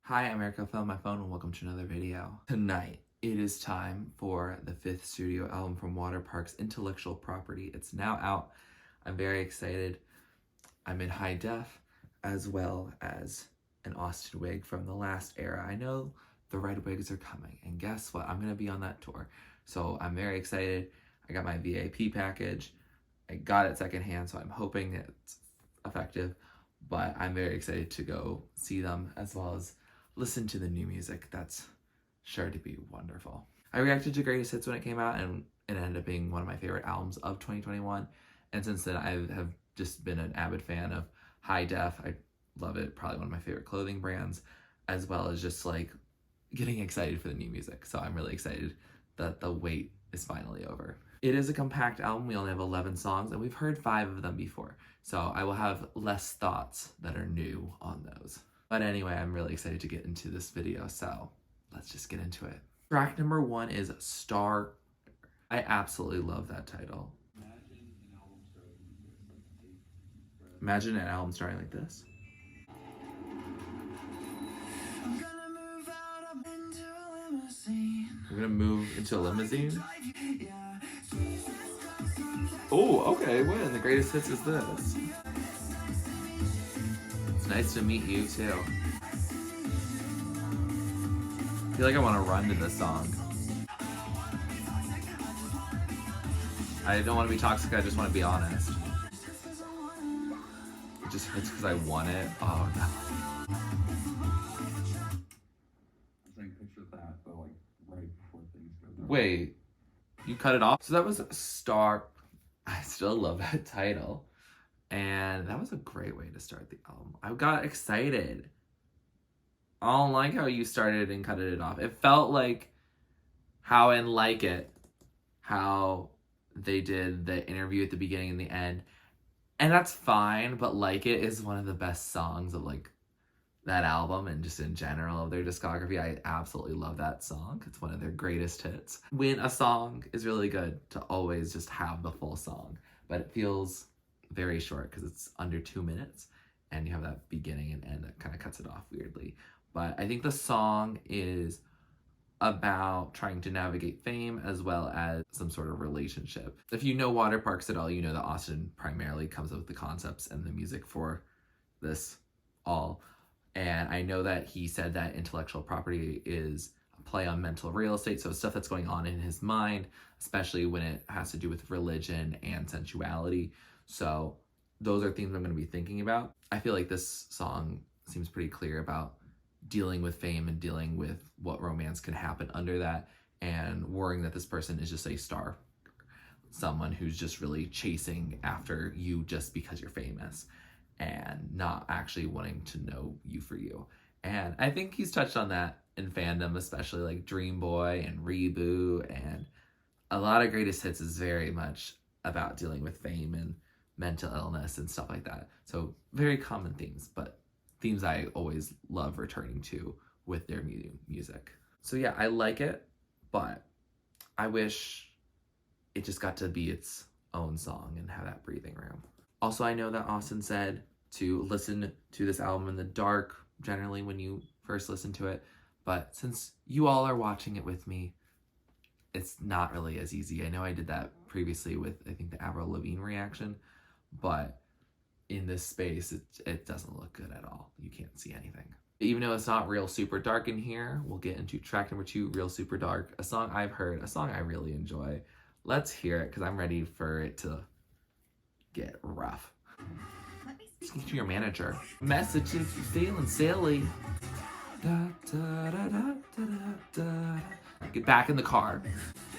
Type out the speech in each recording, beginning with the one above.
Hi, I'm Erica. I found my phone and welcome to another video. Tonight, it is time for the 5th studio album from Waterparks, Intellectual Property. It's now out. I'm very excited. I'm in high def, as well as an Austin wig from the last era. I know the red wigs are coming, and guess what? I'm gonna be on that tour. So I'm very excited. I got my VIP package. I got it secondhand, so I'm hoping it's effective, but I'm very excited to go see them as well as listen to the new music. That's sure to be wonderful. I reacted to Greatest Hits when it came out, and it ended up being one of my favorite albums of 2021. And since then, I have just been an avid fan of high def. I love it. Probably one of my favorite clothing brands, as well as just like getting excited for the new music. So I'm really excited that the wait is finally over. It is a compact album. We only have 11 songs, and we've heard 5 of them before. So I will have less thoughts that are new on those. But anyway, I'm really excited to get into this video, so let's just get into it. Track number 1 is Star. I absolutely love that title. Imagine an album starting like this. We're gonna move into a limousine. Oh, okay, when the greatest hits is this. It's nice to meet you too. I feel like I want to run to this song. I don't want to be toxic, I just want to be honest. It just hurts because I want it. Oh no. Wait, you cut it off? So that was Star. I still love that title. And that was a great way to start the album. I got excited. I don't like how you started and cut it off. It felt like how in Like It, how they did the interview at the beginning and the end. And that's fine, but Like It is one of the best songs of like that album and just in general of their discography. I absolutely love that song. It's one of their greatest hits. When a song is really good, to always just have the full song, but it feels very short because it's under 2 minutes and you have that beginning and end that kind of cuts it off weirdly. But I think the song is about trying to navigate fame as well as some sort of relationship. If you know Waterparks at all, you know that Austin primarily comes up with the concepts and the music for this all. And I know that he said that intellectual property is a play on mental real estate, so stuff that's going on in his mind, especially when it has to do with religion and sensuality. So those are things I'm going to be thinking about. I feel like this song seems pretty clear about dealing with fame and dealing with what romance can happen under that, and worrying that this person is just a star, someone who's just really chasing after you just because you're famous and not actually wanting to know you for you. And I think he's touched on that in fandom, especially like Dream Boy and Reboot, and a lot of Greatest Hits is very much about dealing with fame and mental illness and stuff like that. So very common themes, but themes I always love returning to with their music. So yeah, I like it, but I wish it just got to be its own song and have that breathing room. Also, I know that Austin said to listen to this album in the dark, generally when you first listen to it, but since you all are watching it with me, it's not really as easy. I know I did that previously with, I think, the Avril Lavigne reaction, but in this space, it doesn't look good at all. You can't see anything. Even though it's not real super dark in here, we'll get into track number 2, Real Super Dark, a song I've heard, a song I really enjoy. Let's hear it, because I'm ready for it to get rough. Speak to your manager. Messages you feeling silly. Da, da, da, da, da, da, da. Get back in the car.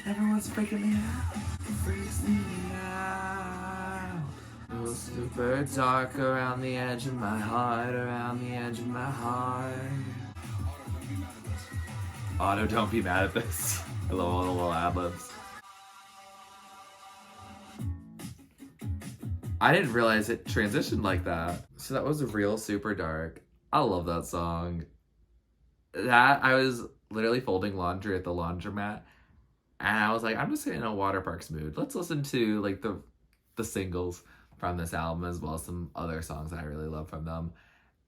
Everyone's freaking me out. Freaks me out. Real super dark around the edge of my heart. Around the edge of my heart. Otto, don't be mad at this. I love all the little ad-libs. I didn't realize it transitioned like that. So that was Real Super Dark. I love that song. I was literally folding laundry at the laundromat, and I was like, I'm just in a Waterparks mood. Let's listen to like the singles from this album as well as some other songs that I really love from them.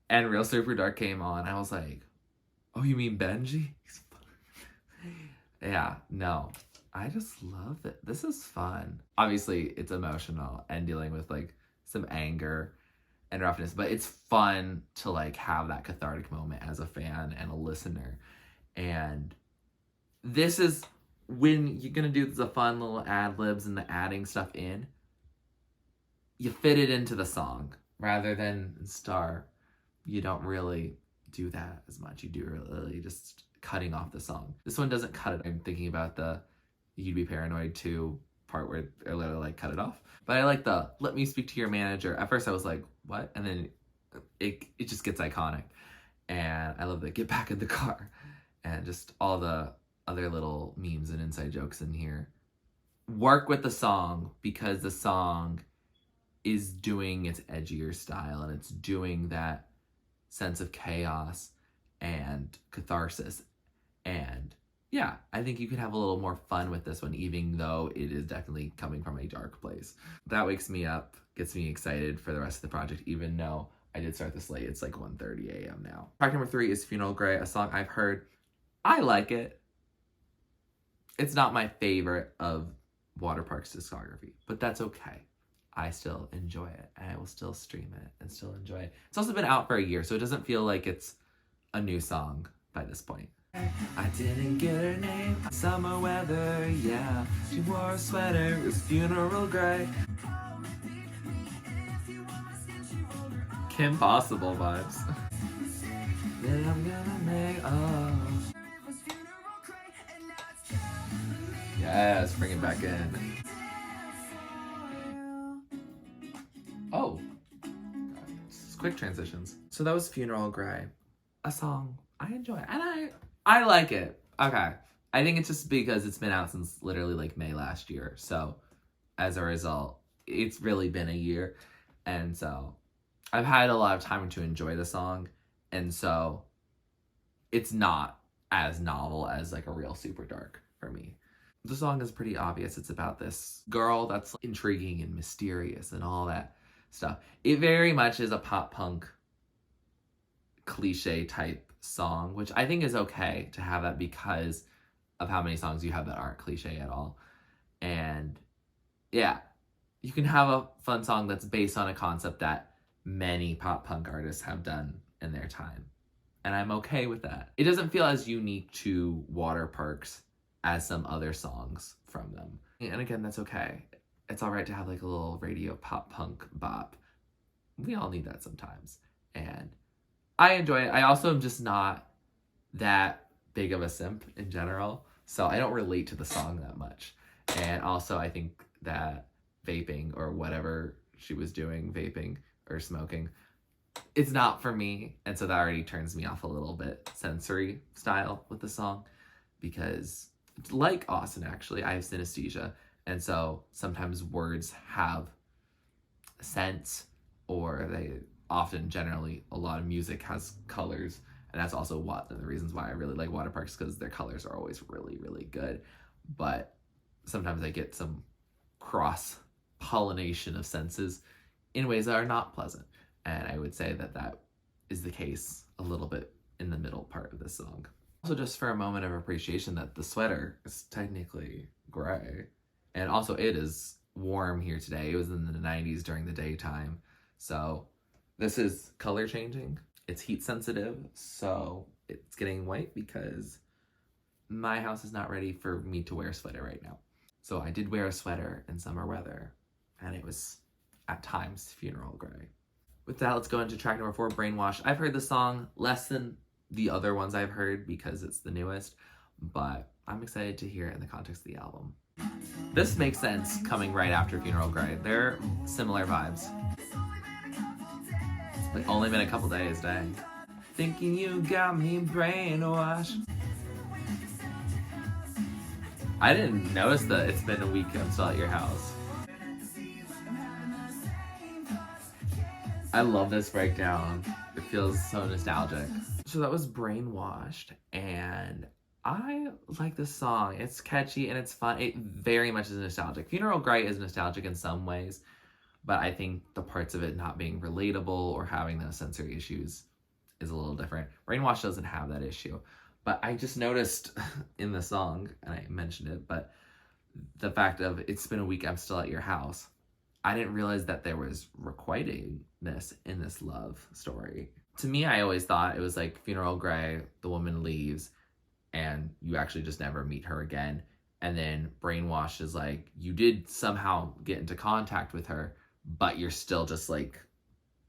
And Real Super Dark came on. I was like, Oh, you mean Benji? Yeah, no. I just love it. This is fun. Obviously, it's emotional and dealing with like some anger and roughness, but it's fun to like have that cathartic moment as a fan and a listener. And this is when you're gonna do the fun little ad libs and the adding stuff in, you fit it into the song rather than Star. You don't really do that as much. You do really just cutting off the song. This one doesn't cut it. I'm thinking about the You'd Be Paranoid 2 part where I literally like cut it off. But I like the let me speak to your manager. At first I was like, what? And then it just gets iconic. And I love the get back in the car and just all the other little memes and inside jokes in here. Work with the song because the song is doing its edgier style and it's doing that sense of chaos and catharsis. And yeah, I think you can have a little more fun with this one, even though it is definitely coming from a dark place. That wakes me up, gets me excited for the rest of the project, even though I did start this late. It's like 1:30 a.m. now. Track number 3 is Funeral Grey, a song I've heard. I like it. It's not my favorite of Waterparks discography, but that's okay. I still enjoy it, and I will still stream it and still enjoy it. It's also been out for a year, so it doesn't feel like it's a new song by this point. I didn't get her name. Summer weather, yeah. She wore a sweater, it was funeral gray. Kim Possible vibes. Then I'm gonna make, oh. Yes, bring it back in. Oh. It's quick transitions. So that was Funeral Grey. A song I enjoy. And I like it. Okay. I think it's just because it's been out since literally like May last year. So as a result, it's really been a year. And so I've had a lot of time to enjoy the song. And so it's not as novel as like a real super dark for me. The song is pretty obvious. It's about this girl that's intriguing and mysterious and all that stuff. It very much is a pop punk cliche type song, which I think is okay to have that because of how many songs you have that aren't cliche at all. And yeah, you can have a fun song that's based on a concept that many pop punk artists have done in their time. And I'm okay with that. It doesn't feel as unique to Waterparks as some other songs from them. And again, that's okay. It's all right to have like a little radio pop punk bop. We all need that sometimes. And I enjoy it. I also am just not that big of a simp in general, so I don't relate to the song that much. And also I think that vaping or whatever she was doing, vaping or smoking, it's not for me. And so that already turns me off a little bit sensory style with the song because like Austin, actually, I have synesthesia. And so sometimes words have sense, or they often, generally, a lot of music has colors. And that's also one of the reasons why I really like Waterparks, because their colors are always really, really good. But sometimes I get some cross-pollination of senses in ways that are not pleasant. And I would say that that is the case a little bit in the middle part of this song. Also, just for a moment of appreciation that the sweater is technically gray. And also it is warm here today. It was in the 90s during the daytime. So this is color changing. It's heat sensitive. So it's getting white because my house is not ready for me to wear a sweater right now. So I did wear a sweater in summer weather and it was at times funeral gray. With that, let's go into track number 4, Brainwash. I've heard the song less than the other ones I've heard because it's the newest, but I'm excited to hear it in the context of the album. This makes sense coming right after Funeral Grey. They're similar vibes. Like only been a couple days, dang. Thinking you got me brainwashed. I didn't notice that it's been a week I'm still at your house. I love this breakdown. It feels so nostalgic. So that was Brainwashed, and I like this song. It's catchy and it's fun. It very much is nostalgic. Funeral Grey is nostalgic in some ways, but I think the parts of it not being relatable or having those sensory issues is a little different. Brainwash doesn't have that issue. But I just noticed in the song, and I mentioned it, but the fact of it's been a week, I'm still at your house. I didn't realize that there was requitingness in this love story. To me, I always thought it was like Funeral Grey, the woman leaves, and you actually just never meet her again. And then Brainwash is like, you did somehow get into contact with her, but you're still just like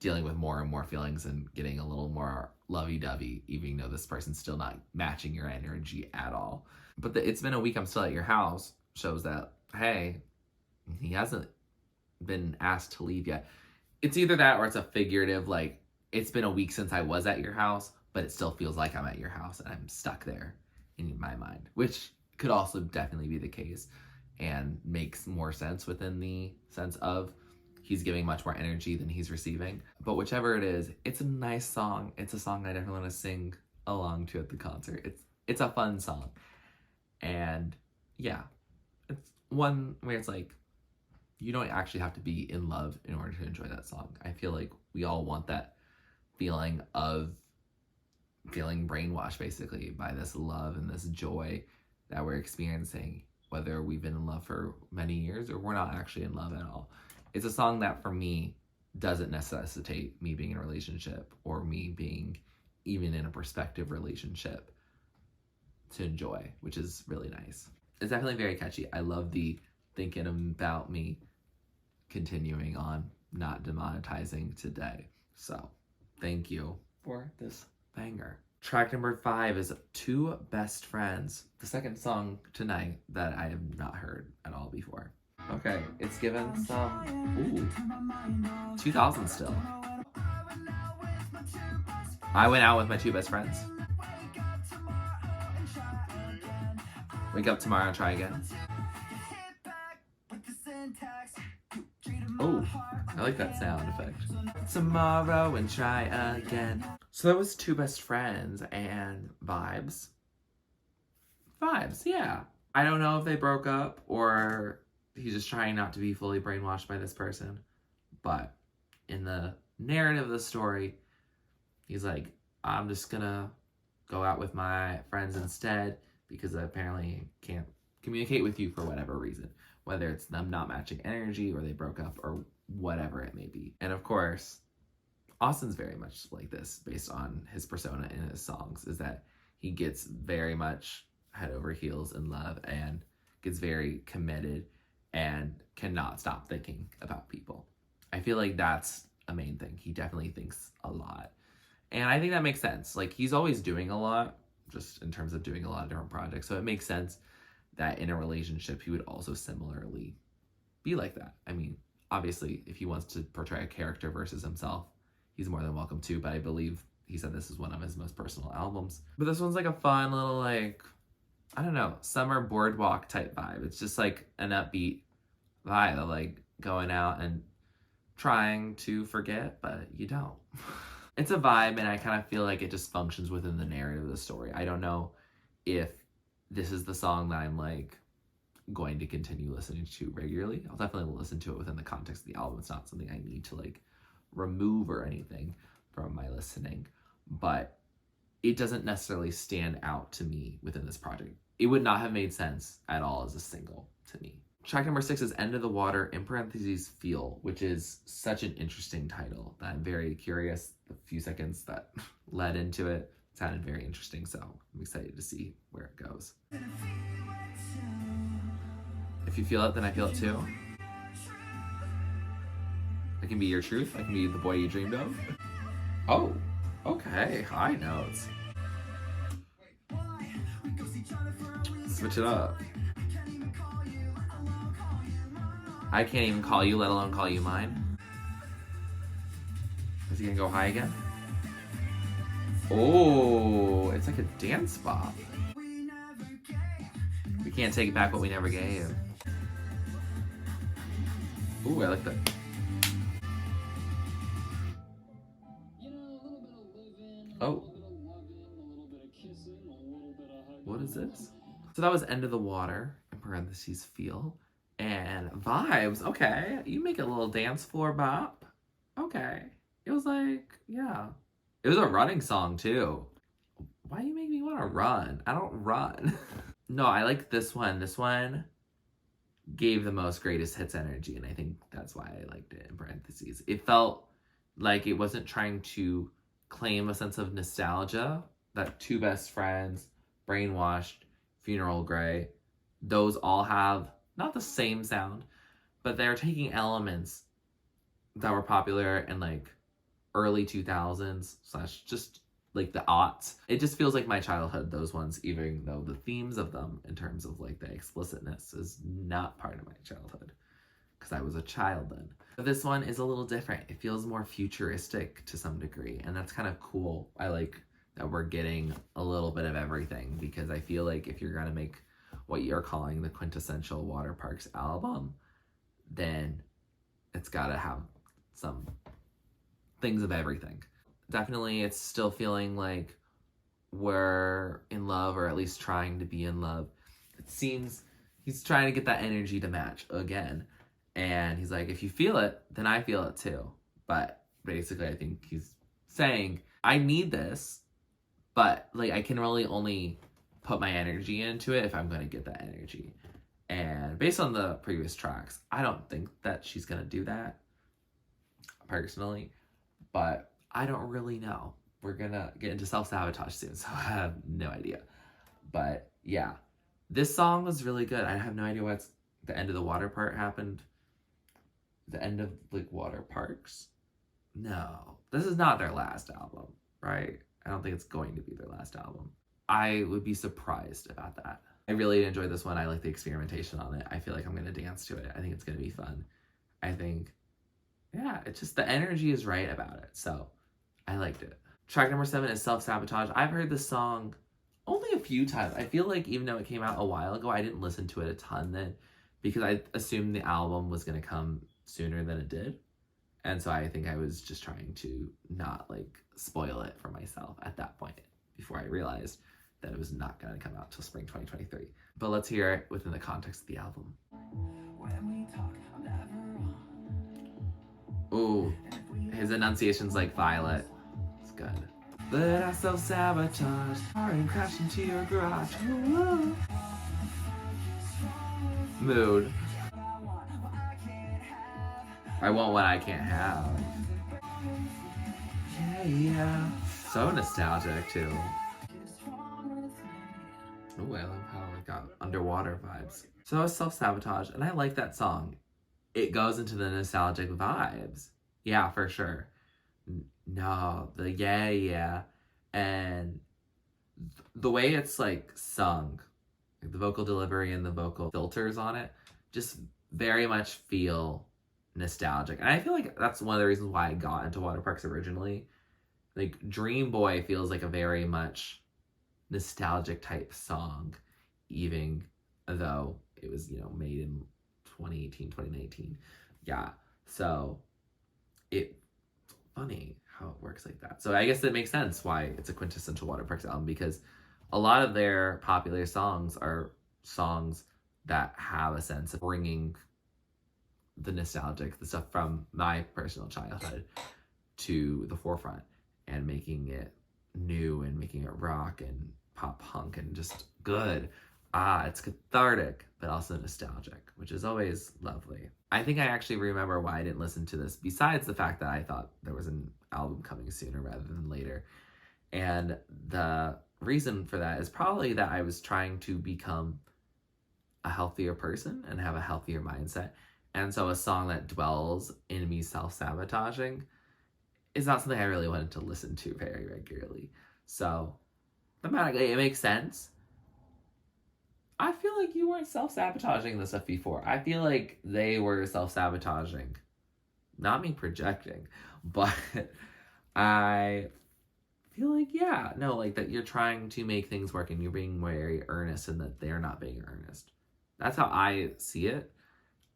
dealing with more and more feelings and getting a little more lovey-dovey, even though this person's still not matching your energy at all. But it's been a week, I'm still at your house shows that, hey, he hasn't been asked to leave yet. It's either that or it's a figurative, like, it's been a week since I was at your house, but it still feels like I'm at your house and I'm stuck there in my mind, which could also definitely be the case and makes more sense within the sense of he's giving much more energy than he's receiving. But whichever it is, it's a nice song. It's a song I definitely want to sing along to at the concert. It's a fun song. And yeah, it's one where it's like, you don't actually have to be in love in order to enjoy that song. I feel like we all want that feeling of feeling brainwashed basically by this love and this joy that we're experiencing, whether we've been in love for many years or we're not actually in love at all. It's a song that for me doesn't necessitate me being in a relationship or me being even in a prospective relationship to enjoy, which is really nice. It's definitely very catchy. I love the thinking about me continuing on, not demonetizing today. So thank you for this banger. Track number 5 is Two Best Friends, the second song tonight that I have not heard at all before. Okay, it's given some, 2000 still. I went out with my two best friends. Wake up tomorrow and try again. Oh, I like that sound effect. Tomorrow and try again. So that was Two Best Friends and vibes. Vibes, yeah. I don't know if they broke up or he's just trying not to be fully brainwashed by this person. But in the narrative of the story, he's like, I'm just gonna go out with my friends instead because I apparently can't communicate with you for whatever reason. Whether it's them not matching energy or they broke up or whatever it may be. And of course, Austin's very much like this based on his persona in his songs, is that he gets very much head over heels in love and gets very committed and cannot stop thinking about people. I feel like that's a main thing. He definitely thinks a lot. And I think that makes sense. Like, he's always doing a lot, just in terms of doing a lot of different projects. So it makes sense that in a relationship, he would also similarly be like that. I mean, obviously, if he wants to portray a character versus himself, he's more than welcome to, but I believe he said this is one of his most personal albums. But this one's like a fun little, like, I don't know, summer boardwalk type vibe. It's just like an upbeat vibe of like going out and trying to forget, but you don't. It's a vibe, and I kind of feel like it just functions within the narrative of the story. I don't know if this is the song that I'm like going to continue listening to regularly. I'll definitely listen to it within the context of the album. It's not something I need to like remove or anything from my listening, but it doesn't necessarily stand out to me within this project. It would not have made sense at all as a single to me. Track number 6 is End of the Water, in parentheses, Feel, which is such an interesting title that I'm very curious. The few seconds that led into it sounded very interesting, so I'm excited to see where it goes. If you feel it, then I feel it too. I can be your truth. I can be the boy you dreamed of. Oh, okay. High notes. Switch it up. I can't even call you, let alone call you mine. Is he gonna go high again? Oh, it's like a dance bop. We can't take back what we never gave. Ooh, I like that. Oh. What is this? So that was End of the Water, in parentheses, Feel. And vibes, okay. You make a little dance floor bop. Okay. It was like, yeah. It was a running song too. Why do you make me want to run? I don't run. No, I like this one. This one gave the most greatest hits energy, and I think that's why I liked it in parentheses. It felt like it wasn't trying to claim a sense of nostalgia that Two Best Friends, Brainwashed, Funeral Grey, those all have not the same sound, but they're taking elements that were popular in like early 2000s slash just like the aughts. It just feels like my childhood, those ones, even though the themes of them in terms of like the explicitness is not part of my childhood because I was a child then. But this one is a little different. It feels more futuristic to some degree, and that's kind of cool. I like that we're getting a little bit of everything, because I feel like if you're gonna make what you're calling the quintessential Waterparks album, then it's gotta have some things of everything. Definitely, it's still feeling like we're in love, or at least trying to be in love. It seems he's trying to get that energy to match again. And he's like, if you feel it, then I feel it too. But basically, I think he's saying, I need this, but like I can really only put my energy into it if I'm going to get that energy. And based on the previous tracks, I don't think that she's going to do that, personally. But I don't really know. We're gonna get into Self-Sabotage soon, so I have no idea. But yeah, this song was really good. I have no idea what's the end of the water part happened. The end of like Waterparks? No, this is not their last album, right? I don't think it's going to be their last album. I would be surprised about that. I really enjoyed this one. I like the experimentation on it. I feel like I'm gonna dance to it. I think it's gonna be fun. I think, yeah, it's just the energy is right about it. So I liked it. Track number 7 is Self-Sabotage. I've heard this song only a few times. I feel like even though it came out a while ago, I didn't listen to it a ton then, because I assumed the album was going to come sooner than it did. And so I think I was just trying to not like spoil it for myself at that point, before I realized that it was not going to come out till spring 2023. But let's hear it within the context of the album. When we talk, I'm never... Ooh, his enunciation's like Violet. It's good. But I self-sabotage, and crash into your garage. Ooh. Mood. I want what I can't have. Yeah, yeah. So nostalgic too. Oh, I love how it got underwater vibes. So that was Self-Sabotage, and I like that song. It goes into the nostalgic vibes. Yeah, for sure. No, the yeah. And the way it's like sung, like the vocal delivery and the vocal filters on it, just very much feel nostalgic. And I feel like that's one of the reasons why I got into Waterparks originally. Like Dream Boy feels like a very much nostalgic type song, even though it was, made in 2018, 2019. Yeah. So it's funny how it works like that. So I guess it makes sense why it's a quintessential Waterparks album, because a lot of their popular songs are songs that have a sense of bringing the nostalgic, the stuff from my personal childhood, to the forefront and making it new and making it rock and pop punk and just good. It's cathartic, but also nostalgic, which is always lovely. I think I actually remember why I didn't listen to this, besides the fact that I thought there was an album coming sooner rather than later. And the reason for that is probably that I was trying to become a healthier person and have a healthier mindset. And so a song that dwells in me self-sabotaging is not something I really wanted to listen to very regularly. So thematically, it makes sense. I feel like you weren't self-sabotaging this stuff before. I feel like they were self-sabotaging. Not me projecting, but I feel like, that you're trying to make things work and you're being very earnest, and that they're not being earnest. That's how I see it.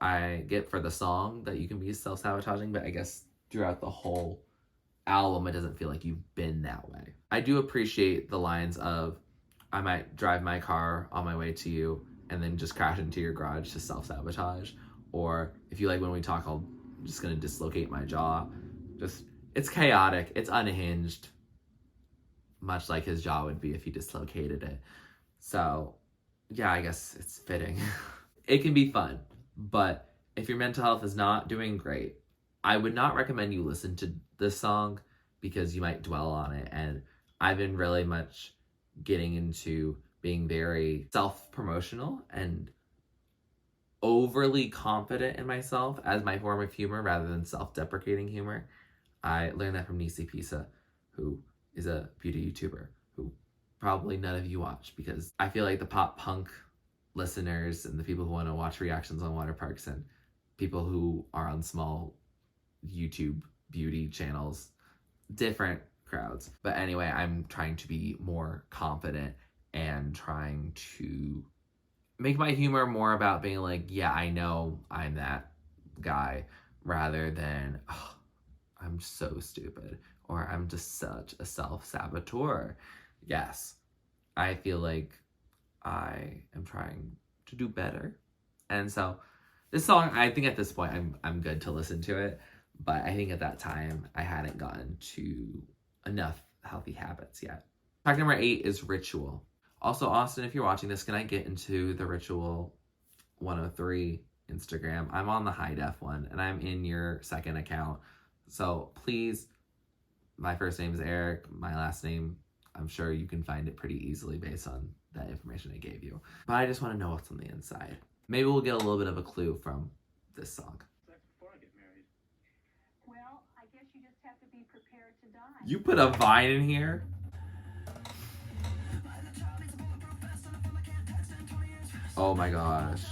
I get for the song that you can be self-sabotaging, but I guess throughout the whole album, it doesn't feel like you've been that way. I do appreciate the lines of, I might drive my car on my way to you and then just crash into your garage to self-sabotage. Or if you like when we talk, I'm just going to dislocate my jaw. Just, it's chaotic. It's unhinged. much like his jaw would be if he dislocated it. So, yeah, I guess it's fitting. It can be fun, but if your mental health is not doing great, I would not recommend you listen to this song because you might dwell on it. And I've been really much getting into being very self-promotional and overly confident in myself as my form of humor rather than self-deprecating humor. I learned that from Nisi Pisa, who is a beauty YouTuber who probably none of you watch, because I feel like the pop punk listeners and the people who want to watch reactions on Waterparks and people who are on small YouTube beauty channels, different crowds. But anyway, I'm trying to be more confident and trying to make my humor more about being like, yeah, I know I'm that guy, rather than, oh, I'm so stupid, or I'm just such a self-saboteur. Yes, I feel like I am trying to do better. And so this song, I think at this point I'm good to listen to it, but I think at that time I hadn't gotten to enough healthy habits yet. Fact number 8 is Ritual. Also, Austin, if you're watching this, can I get into the Ritual 103 Instagram? I'm on the high def one, and I'm in your second account. So please, my first name is Eric. My last name, I'm sure you can find it pretty easily based on that information I gave you. But I just want to know what's on the inside. Maybe we'll get a little bit of a clue from this song. Before I get married. Well, I guess you just have to be prepared to die. You put a vine in here? Oh my gosh.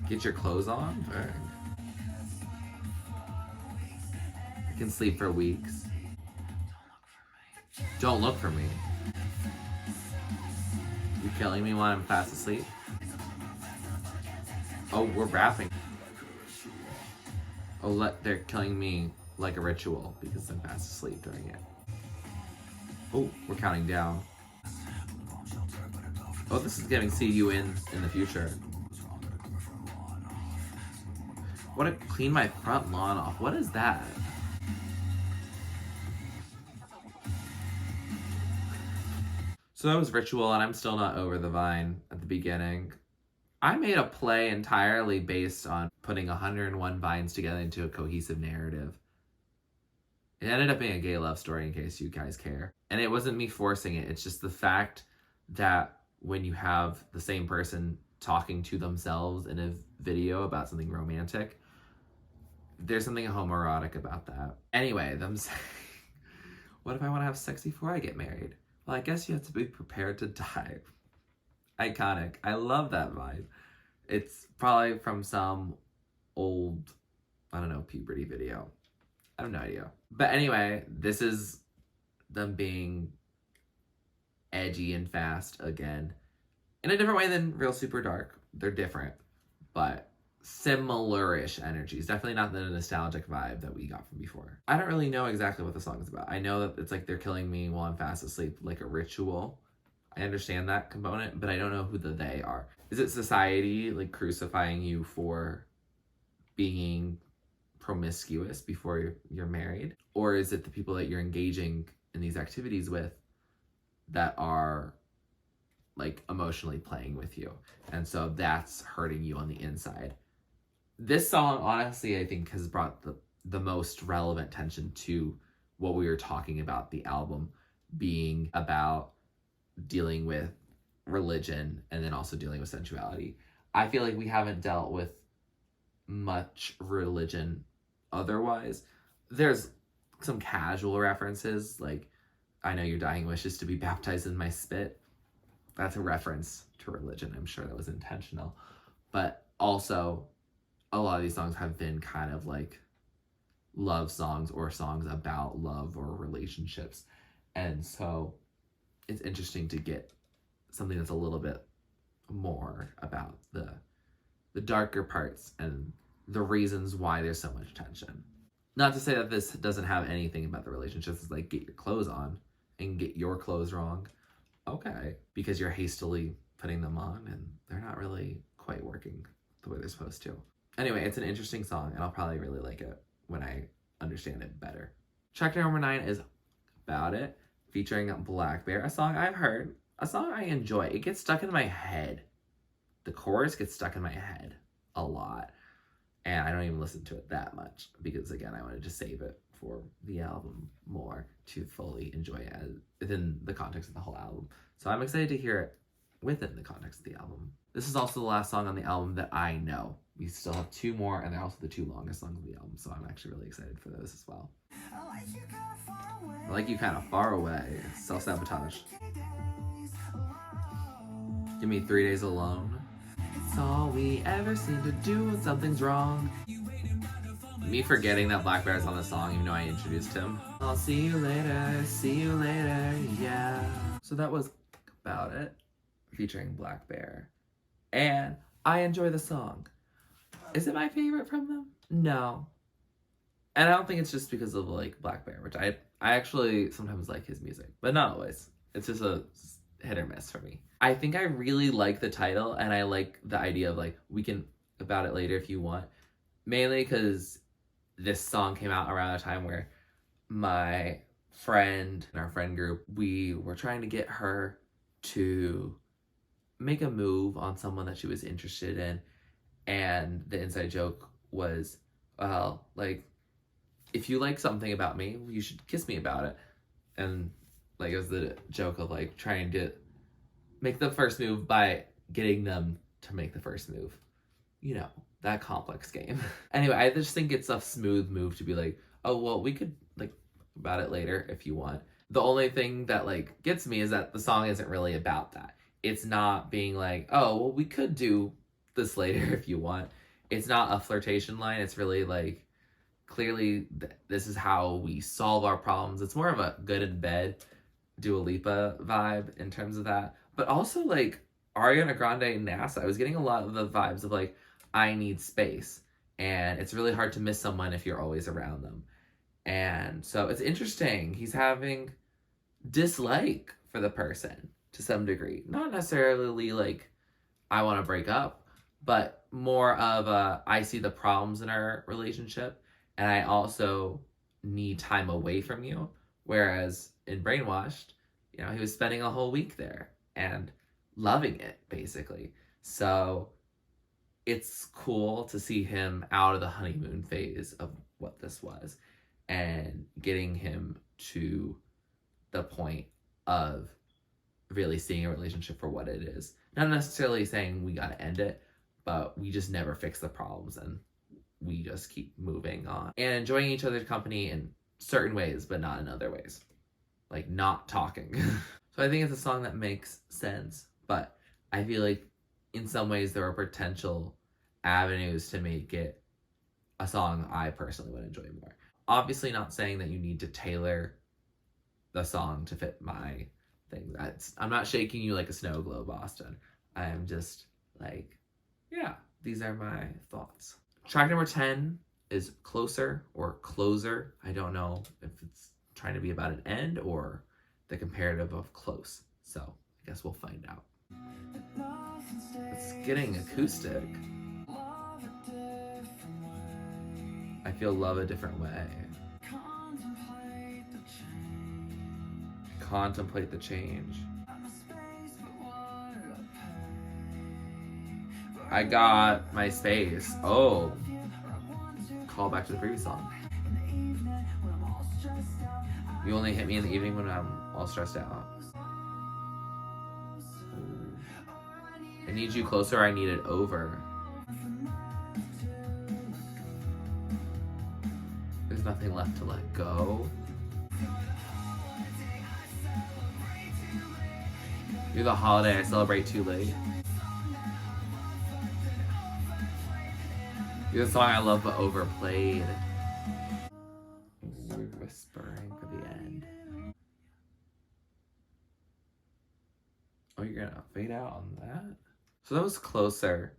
Get your clothes on? Dang. I can sleep for weeks. Don't look for me. You killing me when I'm fast asleep? Oh, we're rapping. Oh, they're killing me like a ritual because I'm fast asleep during it. Oh, we're counting down. Oh, this is giving see you in the future. What to clean my front lawn off? What is that? So that was Ritual, and I'm still not over the vine at the beginning. I made a play entirely based on putting 101 vines together into a cohesive narrative. It ended up being a gay love story, in case you guys care. And it wasn't me forcing it. It's just the fact that when you have the same person talking to themselves in a video about something romantic, there's something homoerotic about that. Anyway, them saying, what if I want to have sex before I get married? Well, I guess you have to be prepared to die. Iconic. I love that vibe. It's probably from some old, I don't know, puberty video. I have no idea. But anyway, this is them being edgy and fast again. In a different way than Real Super Dark. They're different, but similar-ish energies. Definitely not the nostalgic vibe that we got from before. I don't really know exactly what the song is about. I know that it's like they're killing me while I'm fast asleep, like a ritual. I understand that component, but I don't know who the they are. Is it society like crucifying you for being promiscuous before you're married? Or is it the people that you're engaging in these activities with that are like emotionally playing with you? And so that's hurting you on the inside. This song, honestly, I think has brought the most relevant tension to what we were talking about, the album being about dealing with religion and then also dealing with sensuality. I feel like we haven't dealt with much religion otherwise. There's some casual references, like, I know your dying wish is to be baptized in my spit. That's a reference to religion. I'm sure that was intentional. But also, a lot of these songs have been kind of like love songs or songs about love or relationships. And so it's interesting to get something that's a little bit more about the darker parts and the reasons why there's so much tension. Not to say that this doesn't have anything about the relationships. It's like, get your clothes on and get your clothes wrong. Okay. Because you're hastily putting them on and they're not really quite working the way they're supposed to. Anyway, it's an interesting song and I'll probably really like it when I understand it better. Track number 9 is About It, featuring Blackbear, a song I've heard, a song I enjoy. It gets stuck in my head. The chorus gets stuck in my head a lot. And I don't even listen to it that much because, again, I wanted to save it for the album more to fully enjoy it within the context of the whole album. So I'm excited to hear it within the context of the album. This is also the last song on the album that I know. We still have 2 more, and they're also the 2 longest songs of the album, so I'm actually really excited for those as well. I Like You Kinda Far Away, Self-Sabotage. Give Me 3 Days Alone. It's all we ever seem to do when something's wrong. Me forgetting that Blackbear's on the song, even though I introduced him. I'll see you later, yeah. So that was About It, featuring Blackbear. And I enjoy the song. Is it my favorite from them? No. And I don't think it's just because of, like, Blackbear, which I actually sometimes like his music, but not always. It's just a hit or miss for me. I think I really like the title, and I like the idea of, like, we can about it later if you want. Mainly because this song came out around a time where my friend in our friend group, we were trying to get her to make a move on someone that she was interested in. And the inside joke was, well, like, if you like something about me, you should kiss me about it. And, like, it was the joke of, like, trying to make the first move by getting them to make the first move. You know, that complex game. Anyway, I just think it's a smooth move to be like, oh, well, we could, like, about it later if you want. The only thing that, like, gets me is that the song isn't really about that. It's not being like, oh, well, we could do this later if you want. It's not a flirtation line. It's really, like, clearly this is how we solve our problems. It's more of a good in bed Dua Lipa vibe in terms of that. But also, like, Ariana Grande and NASA, I was getting a lot of the vibes of, like, I need space. And it's really hard to miss someone if you're always around them. And so it's interesting. He's having dislike for the person to some degree. Not necessarily, like, I want to break up, but more of a, I see the problems in our relationship, and I also need time away from you. Whereas in Brainwashed, you know, he was spending a whole week there and loving it, basically. So it's cool to see him out of the honeymoon phase of what this was and getting him to the point of really seeing a relationship for what it is. Not necessarily saying we gotta end it, but we just never fix the problems and we just keep moving on and enjoying each other's company in certain ways, but not in other ways. Like not talking. So I think it's a song that makes sense, but I feel like in some ways there are potential avenues to make it a song I personally would enjoy more. Obviously not saying that you need to tailor the song to fit my thing. I'm not shaking you like a snow globe, Austin. I'm just like, yeah, these are my thoughts. Track number 10 is Closer or Closer. I don't know if it's trying to be about an end or the comparative of close. So I guess we'll find out. It's getting acoustic. I feel love a different way. Contemplate the change. I got my space. Oh. Call back to the previous song. You only hit me in the evening when I'm all stressed out. Ooh. I need you closer, I need it over. There's nothing left to let go. You're the holiday I celebrate too late. You're the song I love but overplayed. We're whispering for the end. Oh, you're gonna fade out on that? So that was Closer.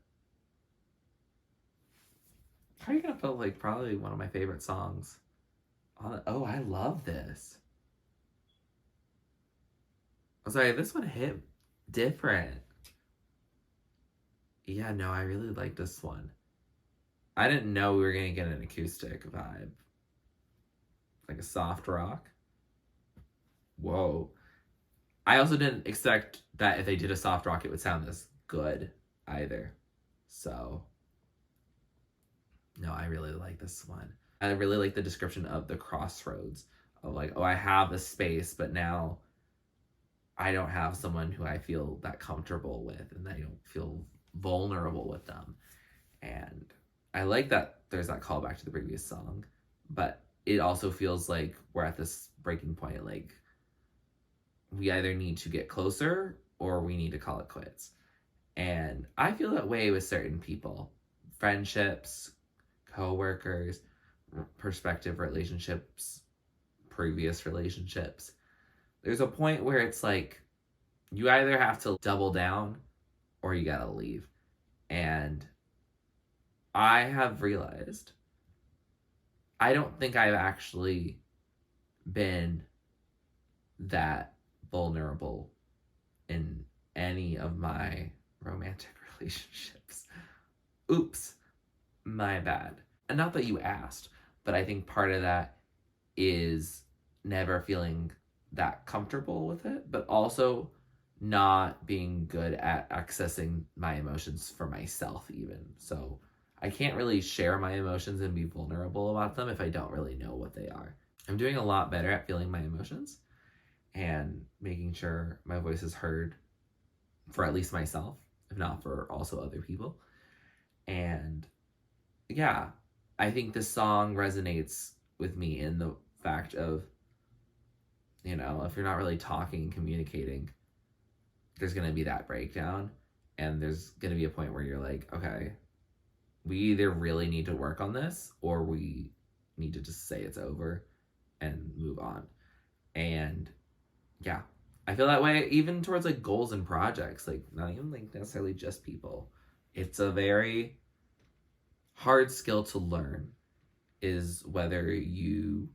How are you gonna put, like, probably one of my favorite songs on it? Oh, I love this. I'm sorry, this one hit different. Yeah, no, I really like this one. I didn't know we were gonna get an acoustic vibe. Like a soft rock. whoa. I also didn't expect that if they did a soft rock, it would sound this good either. So, no, I really like this one. I really like the description of the crossroads of like, oh, I have a space, but now I don't have someone who I feel that comfortable with, and I don't feel vulnerable with them. And I like that there's that callback to the previous song, but it also feels like we're at this breaking point. Like, we either need to get closer or we need to call it quits. And I feel that way with certain people, friendships, coworkers, prospective relationships, previous relationships. There's a point where it's like you either have to double down or you gotta leave. And I have realized I don't think I've actually been that vulnerable in any of my romantic relationships. Oops, my bad. And not that you asked, but I think part of that is never feeling that comfortable with it, but also not being good at accessing my emotions for myself even. So I can't really share my emotions and be vulnerable about them if I don't really know what they are. I'm doing a lot better at feeling my emotions and making sure my voice is heard for at least myself, if not for also other people. And yeah, I think this song resonates with me in the fact of, you know, if you're not really talking and communicating, there's going to be that breakdown, and there's going to be a point where you're like, okay, we either really need to work on this or we need to just say it's over and move on. And yeah, I feel that way even towards like goals and projects, like not even like necessarily just people. It's a very hard skill to learn, is whether you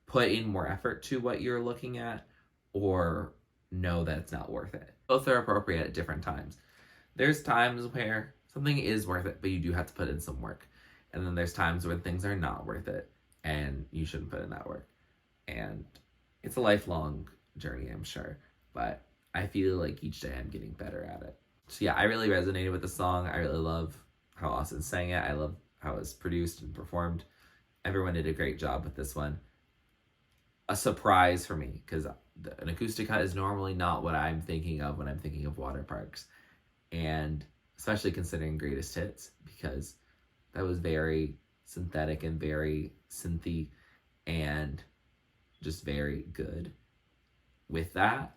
put in more effort to what you're looking at or know that it's not worth it. Both are appropriate at different times. There's times where something is worth it, but you do have to put in some work. And then there's times when things are not worth it and you shouldn't put in that work. And it's a lifelong journey, I'm sure. But I feel like each day I'm getting better at it. So yeah, I really resonated with the song. I really love how Austin sang it. I love how it was produced and performed. Everyone did a great job with this one. A surprise for me, because an acoustic cut is normally not what I'm thinking of when I'm thinking of Waterparks. And especially considering Greatest Hits, because that was very synthetic and very synthy and just very good with that.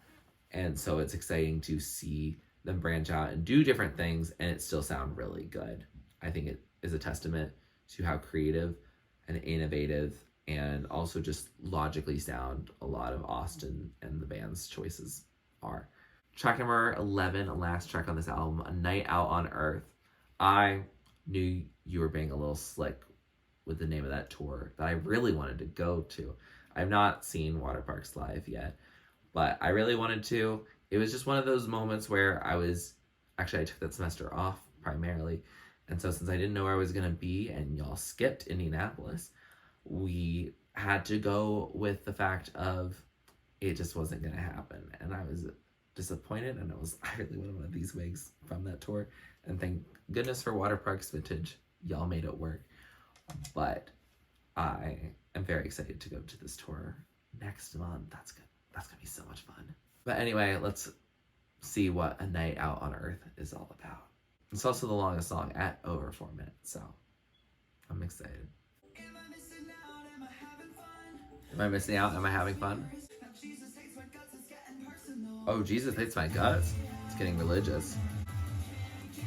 And so it's exciting to see them branch out and do different things and it still sound really good. I think it is a testament to how creative and innovative and also just logically sound a lot of Austin and the band's choices are. Track number 11, last track on this album, A Night Out on Earth. I knew you were being a little slick with the name of that tour that I really wanted to go to. I've not seen Waterparks live yet, but I really wanted to. It was just one of those moments where I took that semester off primarily. And so since I didn't know where I was going to be and y'all skipped Indianapolis, we had to go with the fact of it just wasn't going to happen. And I was disappointed, and I really wanted one of these wigs from that tour. And thank goodness for Waterparks Vintage, y'all made it work. But I am very excited to go to this tour next month. That's good. That's gonna be so much fun. But anyway, let's see what A Night Out on Earth is all about. It's also the longest song at over 4 minutes, so I'm excited. Am I missing out? Am I having fun? Oh, Jesus hates my guts. It's getting religious.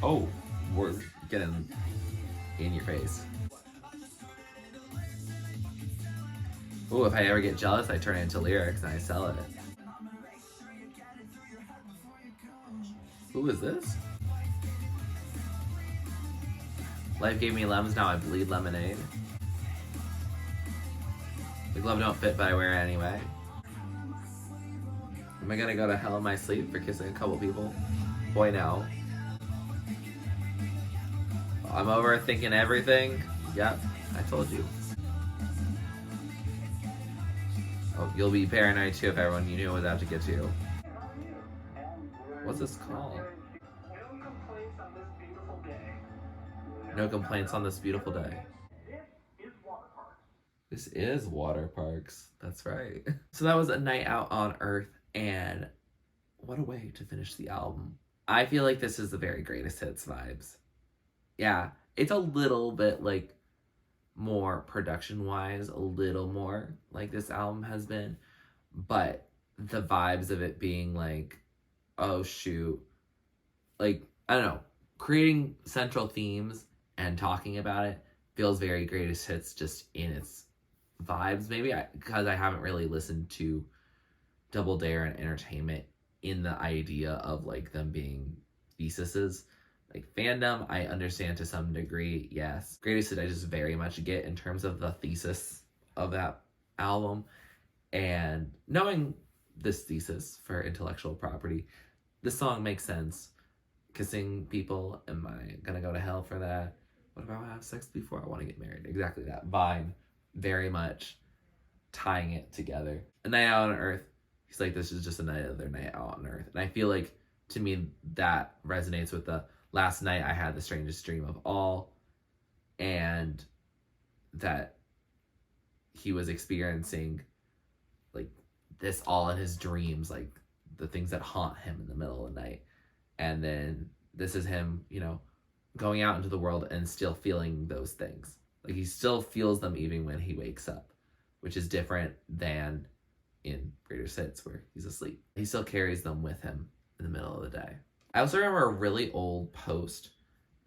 Oh, we're getting in your face. Ooh, if I ever get jealous, I turn it into lyrics and I sell it. Who is this? Life gave me lemons, now I bleed lemonade. The glove don't fit, but I wear it anyway. Am I gonna go to hell in my sleep for kissing a couple people? Boy, no. I'm overthinking everything. Yep, I told you. Oh, you'll be paranoid too if everyone you knew was out to get you. What's this called? No complaints on this beautiful day. This is Waterparks. That's right. So that was A Night Out on Earth, and what a way to finish the album. I feel like this is the very greatest hits vibes. Yeah, it's a little bit like more production wise, a little more like this album has been, but the vibes of it being like, oh shoot, like, I don't know, creating central themes and talking about it feels very greatest hits just in its vibes. Maybe because I haven't really listened to Double Dare and Entertainment in the idea of like them being theses. Like fandom, I understand to some degree, yes. Greatest hit I just very much get in terms of the thesis of that album. And knowing this thesis for intellectual property, this song makes sense. Kissing people, am I gonna go to hell for that? What about have sex before I want to get married? Exactly that vibe, very much tying it together. A Night Out on Earth, he's like, this is just another night out on Earth. And I feel like, to me, that resonates with the last night I had the strangest dream of all, and that he was experiencing like this all in his dreams, like the things that haunt him in the middle of the night. And then this is him, you know, going out into the world and still feeling those things. Like he still feels them even when he wakes up, which is different than in Greatest Hits where he's asleep. He still carries them with him in the middle of the day. I also remember a really old post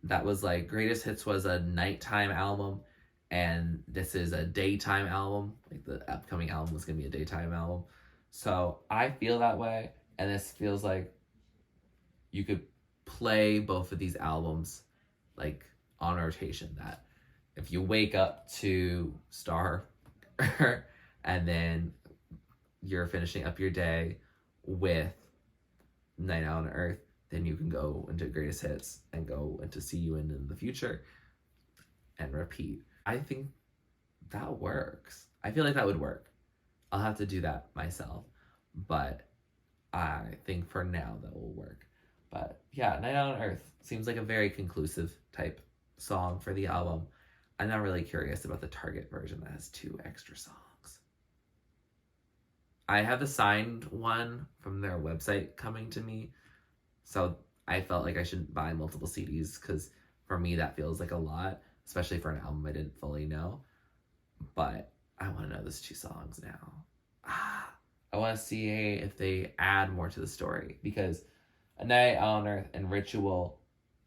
that was like, Greatest Hits was a nighttime album and this is a daytime album. Like the upcoming album was gonna be a daytime album. So I feel that way, and this feels like you could play both of these albums like on rotation. That if you wake up to Star and then you're finishing up your day with Night Out on Earth, then you can go into Greatest Hits and go into See You in the Future and repeat. I think that works. I feel like that would work. I'll have to do that myself, but I think for now that will work. But yeah, Night Out on Earth seems like a very conclusive type song for the album. I'm not really curious about the Target version that has 2 extra songs. I have the signed one from their website coming to me, so I felt like I shouldn't buy multiple CDs because for me that feels like a lot, especially for an album I didn't fully know. But I want to know those 2 songs now. I want to see if they add more to the story, because A Night on Earth and Ritual,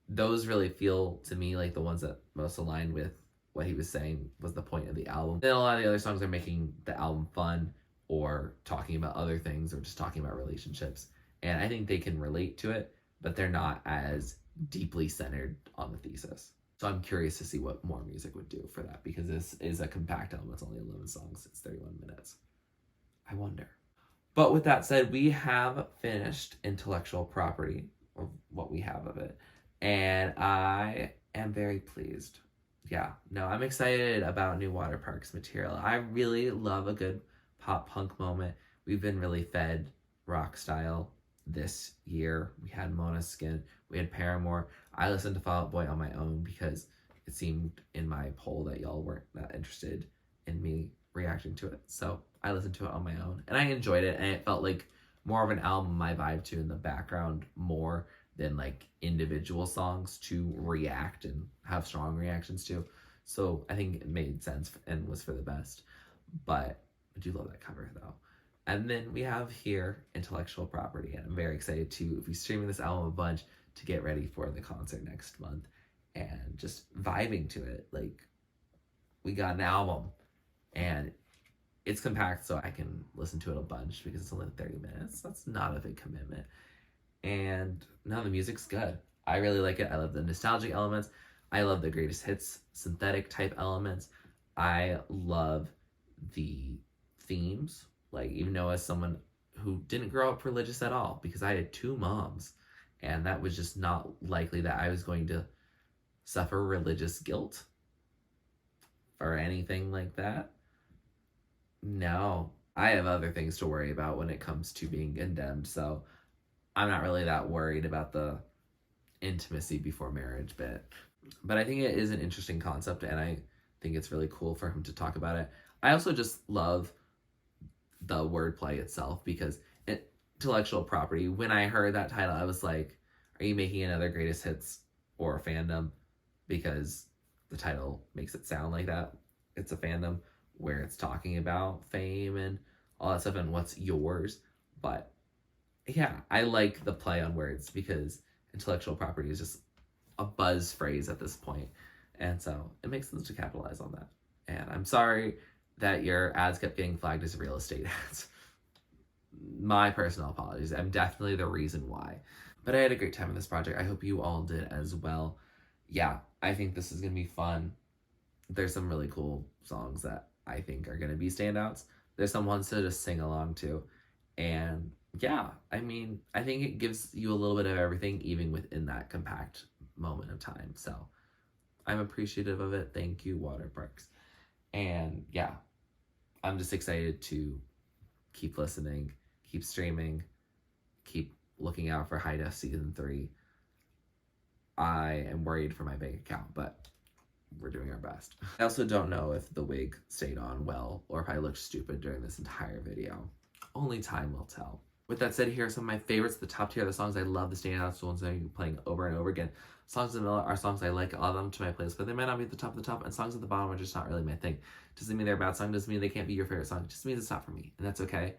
those really feel to me like the ones that most aligned with what he was saying was the point of the album. Then a lot of the other songs are making the album fun or talking about other things or just talking about relationships. And I think they can relate to it, but they're not as deeply centered on the thesis. So I'm curious to see what more music would do for that, because this is a compact album. It's only 11 songs. It's 31 minutes. I wonder. But with that said, we have finished intellectual property, or what we have of it. And I am very pleased. Yeah, no, I'm excited about new Waterparks material. I really love a good pop punk moment. We've been really fed rock style this year. We had Mona Skin, we had Paramore. I listened to Fall Out Boy on my own because it seemed in my poll that y'all weren't that interested in me reacting to it. So I listened to it on my own and I enjoyed it, and it felt like more of an album I vibe to in the background more than like individual songs to react and have strong reactions to. So I think it made sense and was for the best. But I do love that cover though. And then we have here intellectual property, and I'm very excited to be streaming this album a bunch to get ready for the concert next month and just vibing to it. Like, we got an album and it's compact, so I can listen to it a bunch because it's only 30 minutes. That's not a big commitment. And no, the music's good. I really like it. I love the nostalgic elements. I love the greatest hits, synthetic type elements. I love the themes. Like, even though as someone who didn't grow up religious at all, because I had 2 moms, and that was just not likely that I was going to suffer religious guilt or anything like that. No, I have other things to worry about when it comes to being condemned, so I'm not really that worried about the intimacy before marriage bit. But I think it is an interesting concept, and I think it's really cool for him to talk about it. I also just love the wordplay itself because intellectual property, when I heard that title, I was like, are you making another greatest hits or a fandom? Because the title makes it sound like that. It's a fandom where it's talking about fame and all that stuff and what's yours. But yeah, I like the play on words because intellectual property is just a buzz phrase at this point. And so it makes sense to capitalize on that. And I'm sorry that your ads kept getting flagged as real estate ads. My personal apologies. I'm definitely the reason why. But I had a great time with this project. I hope you all did as well. Yeah, I think this is going to be fun. There's some really cool songs that I think are going to be standouts. There's some ones to just sing along to. And yeah, I mean, I think it gives you a little bit of everything, even within that compact moment of time. So I'm appreciative of it. Thank you, Waterparks. And yeah, I'm just excited to keep listening, keep streaming, keep looking out for High Def Season 3. I am worried for my bank account, but we're doing our best. I also don't know if the wig stayed on well or if I looked stupid during this entire video. Only time will tell. With that said, here are some of my favorites, the top tier of the songs I love, the standouts, the ones that I'm playing over and over again. Songs in the middle are songs I like, I'll add them to my playlist, but they might not be at the top of the top, and songs at the bottom are just not really my thing. Doesn't mean they're a bad song, doesn't mean they can't be your favorite song, it just means it's not for me, and that's okay.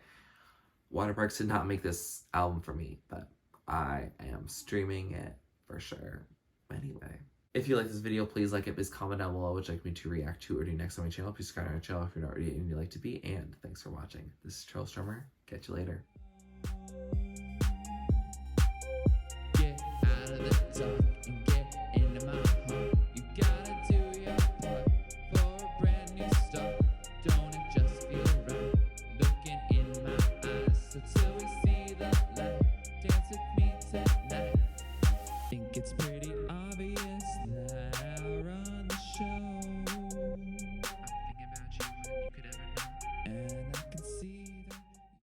Waterparks did not make this album for me, but I am streaming it for sure. Anyway, if you like this video, please like it, please comment down below what you'd like me to react to or do next on my channel. Please subscribe to our channel if you're not already and you'd like to be, and thanks for watching. This is TurtleStormer. Catch you later.